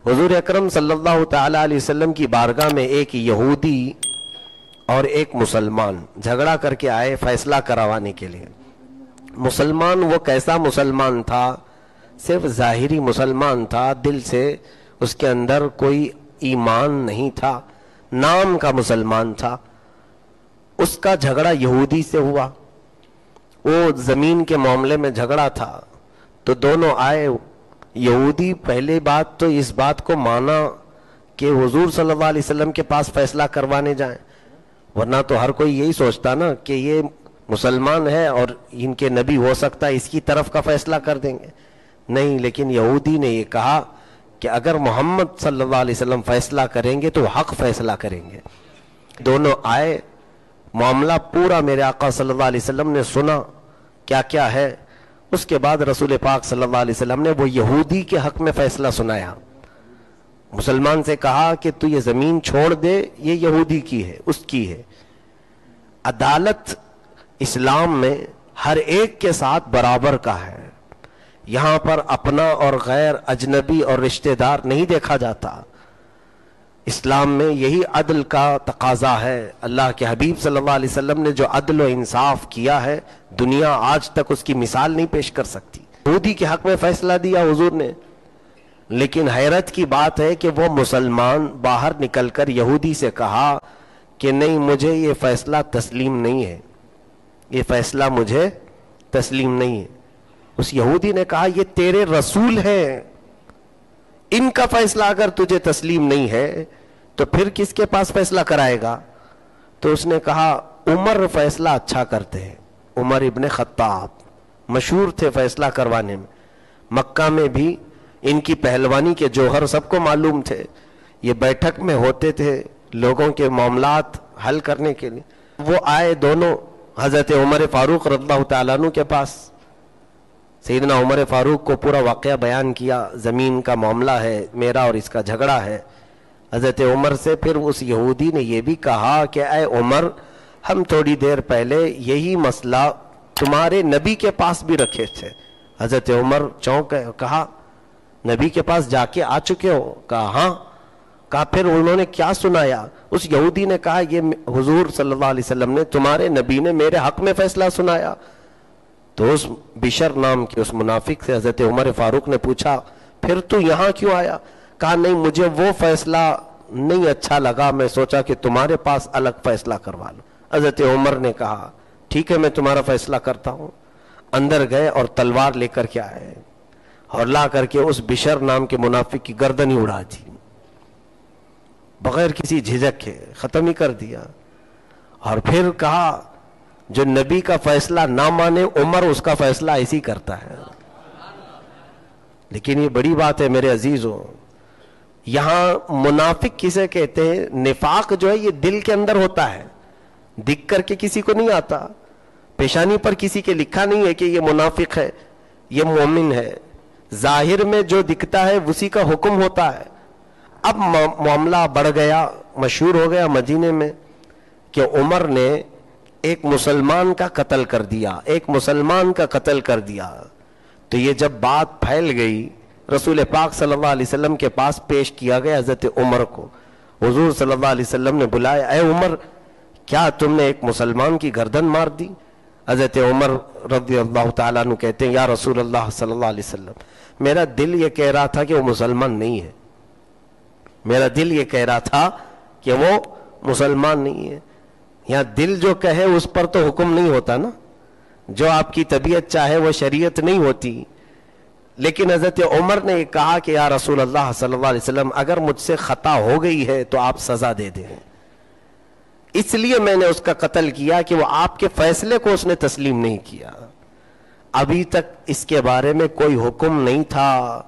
حضور اکرم صلی اللہ تعالی علیہ وسلم کی بارگاہ میں ایک یہودی اور ایک مسلمان جھگڑا کر کے آئے فیصلہ کروانے کے لیے. مسلمان وہ کیسا مسلمان تھا؟ صرف ظاہری مسلمان تھا، دل سے اس کے اندر کوئی ایمان نہیں تھا، نام کا مسلمان تھا. اس کا جھگڑا یہودی سے ہوا، وہ زمین کے معاملے میں جھگڑا تھا. تو دونوں آئے. یہودی پہلے بات تو اس بات کو مانا کہ حضور صلی اللہ علیہ وسلم کے پاس فیصلہ کروانے جائیں، ورنہ تو ہر کوئی یہی سوچتا نا کہ یہ مسلمان ہے اور ان کے نبی ہو سکتا ہے اس کی طرف کا فیصلہ کر دیں گے. نہیں، لیکن یہودی نے یہ کہا کہ اگر محمد صلی اللہ علیہ وسلم فیصلہ کریں گے تو حق فیصلہ کریں گے. دونوں آئے، معاملہ پورا میرے آقا صلی اللہ علیہ وسلم نے سنا کیا کیا ہے. اس کے بعد رسول پاک صلی اللہ علیہ وسلم نے وہ یہودی کے حق میں فیصلہ سنایا. مسلمان سے کہا کہ تو یہ زمین چھوڑ دے، یہ یہودی کی ہے، اس کی ہے. عدالت اسلام میں ہر ایک کے ساتھ برابر کا ہے. یہاں پر اپنا اور غیر، اجنبی اور رشتہ دار نہیں دیکھا جاتا. اسلام میں یہی عدل کا تقاضا ہے. اللہ کے حبیب صلی اللہ علیہ وسلم نے جو عدل و انصاف کیا ہے، دنیا آج تک اس کی مثال نہیں پیش کر سکتی. یہودی کے حق میں فیصلہ دیا حضور نے، لیکن حیرت کی بات ہے کہ وہ مسلمان باہر نکل کر یہودی سے کہا کہ نہیں، مجھے یہ فیصلہ تسلیم نہیں ہے، یہ فیصلہ مجھے تسلیم نہیں ہے. اس یہودی نے کہا یہ تیرے رسول ہیں، ان کا فیصلہ اگر تجھے تسلیم نہیں ہے تو پھر کس کے پاس فیصلہ کرائے گا؟ تو اس نے کہا عمر فیصلہ اچھا کرتے ہیں. عمر ابن خطاب مشہور تھے فیصلہ کروانے میں. مکہ میں بھی ان کی پہلوانی کے جوہر سب کو معلوم تھے. یہ بیٹھک میں ہوتے تھے لوگوں کے معاملات حل کرنے کے لیے. وہ آئے دونوں حضرت عمر فاروق رضی اللہ تعالیٰ عنہ کے پاس. سیدنا عمر فاروق کو پورا واقعہ بیان کیا، زمین کا معاملہ ہے، میرا اور اس کا جھگڑا ہے. حضرت عمر سے پھر اس یہودی نے یہ بھی کہا کہ اے عمر، ہم تھوڑی دیر پہلے یہی مسئلہ تمہارے نبی کے پاس بھی رکھے تھے. حضرت عمر چونک گئے، کہا نبی کے پاس جا کے آ چکے ہو؟ کہا ہاں. کہا پھر انہوں نے کیا سنایا؟ اس یہودی نے کہا یہ حضور صلی اللہ علیہ وسلم نے، تمہارے نبی نے میرے حق میں فیصلہ سنایا. تو اس بشر نام کے اس منافق سے حضرت عمر فاروق نے پوچھا پھر تو یہاں کیوں آیا؟ کہا نہیں، مجھے وہ فیصلہ نہیں اچھا لگا، میں سوچا کہ تمہارے پاس الگ فیصلہ کروا لوں. حضرت عمر نے کہا ٹھیک ہے، میں تمہارا فیصلہ کرتا ہوں. اندر گئے اور تلوار لے کر کے آئے اور لا کر کے اس بشر نام کے منافق کی گردن ہی اڑا دی، بغیر کسی جھجک کے ختم ہی کر دیا. اور پھر کہا جو نبی کا فیصلہ نہ مانے عمر، اس کا فیصلہ ایسی کرتا ہے. لیکن یہ بڑی بات ہے میرے عزیزوں، یہاں منافق کسے کہتے ہیں؟ نفاق جو ہے یہ دل کے اندر ہوتا ہے، دکھ کر کے کسی کو نہیں آتا. پیشانی پر کسی کے لکھا نہیں ہے کہ یہ منافق ہے، یہ مومن ہے. ظاہر میں جو دکھتا ہے اسی کا حکم ہوتا ہے. اب معاملہ بڑھ گیا، مشہور ہو گیا مدینے میں کہ عمر نے ایک مسلمان کا قتل کر دیا، ایک مسلمان کا قتل کر دیا. تو یہ جب بات پھیل گئی، رسول پاک صلی اللہ علیہ وسلم کے پاس پیش کیا گیا حضرت عمر کو. حضور صلی اللہ علیہ وسلم نے بلایا، اے عمر، کیا تم نے ایک مسلمان کی گردن مار دی؟ حضرت عمر رضی اللہ تعالیٰ عنہ کہتے ہیں یا رسول اللہ صلی اللہ علیہ وسلم، میرا دل یہ کہہ رہا تھا کہ وہ مسلمان نہیں ہے، میرا دل یہ کہہ رہا تھا کہ وہ مسلمان نہیں ہے. یہاں دل جو کہے اس پر تو حکم نہیں ہوتا نا، جو آپ کی طبیعت چاہے وہ شریعت نہیں ہوتی. لیکن حضرت عمر نے کہا کہ یا رسول اللہ صلی اللہ علیہ وسلم، اگر مجھ سے خطا ہو گئی ہے تو آپ سزا دے دیں، اس لیے میں نے اس کا قتل کیا کہ وہ آپ کے فیصلے کو اس نے تسلیم نہیں کیا. ابھی تک اس کے بارے میں کوئی حکم نہیں تھا،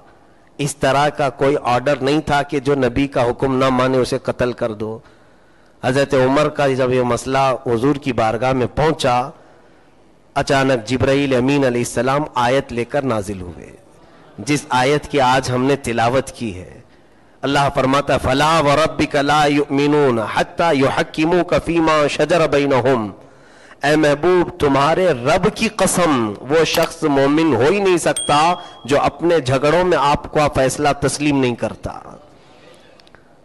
اس طرح کا کوئی آرڈر نہیں تھا کہ جو نبی کا حکم نہ مانے اسے قتل کر دو. حضرت عمر کا جب یہ مسئلہ حضور کی بارگاہ میں پہنچا، اچانک جبرائیل امین علیہ السلام آیت لے کر نازل ہوئے، جس آیت کی آج ہم نے تلاوت کی ہے. اللہ فرماتا فلا وربک لا یؤمنون حتی یحکموک فیما شجر بینہم، اے محبوب تمہارے رب کی قسم وہ شخص مومن ہو ہی نہیں سکتا جو اپنے جھگڑوں میں آپ کا فیصلہ تسلیم نہیں کرتا.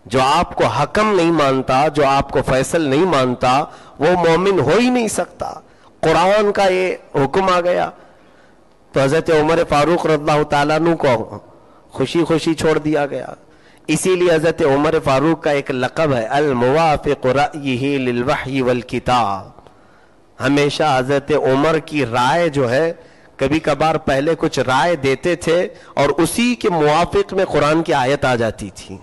جو آپ کو حکم نہیں مانتا، جو آپ کو فیصل نہیں مانتا، وہ مومن ہو ہی نہیں سکتا۔ قرآن کا یہ حکم آ گیا تو حضرت عمر فاروق رضی اللہ تعالیٰ عنہ کو خوشی خوشی چھوڑ دیا گیا۔ اسی لیے حضرت عمر فاروق کا ایک لقب ہے الموافق رأیہ للوحی والکتاب۔ ہمیشہ حضرت عمر کی رائے جو ہے، کبھی کبھار پہلے کچھ رائے دیتے تھے اور اسی کے موافق میں قرآن کی آیت آ جاتی تھی۔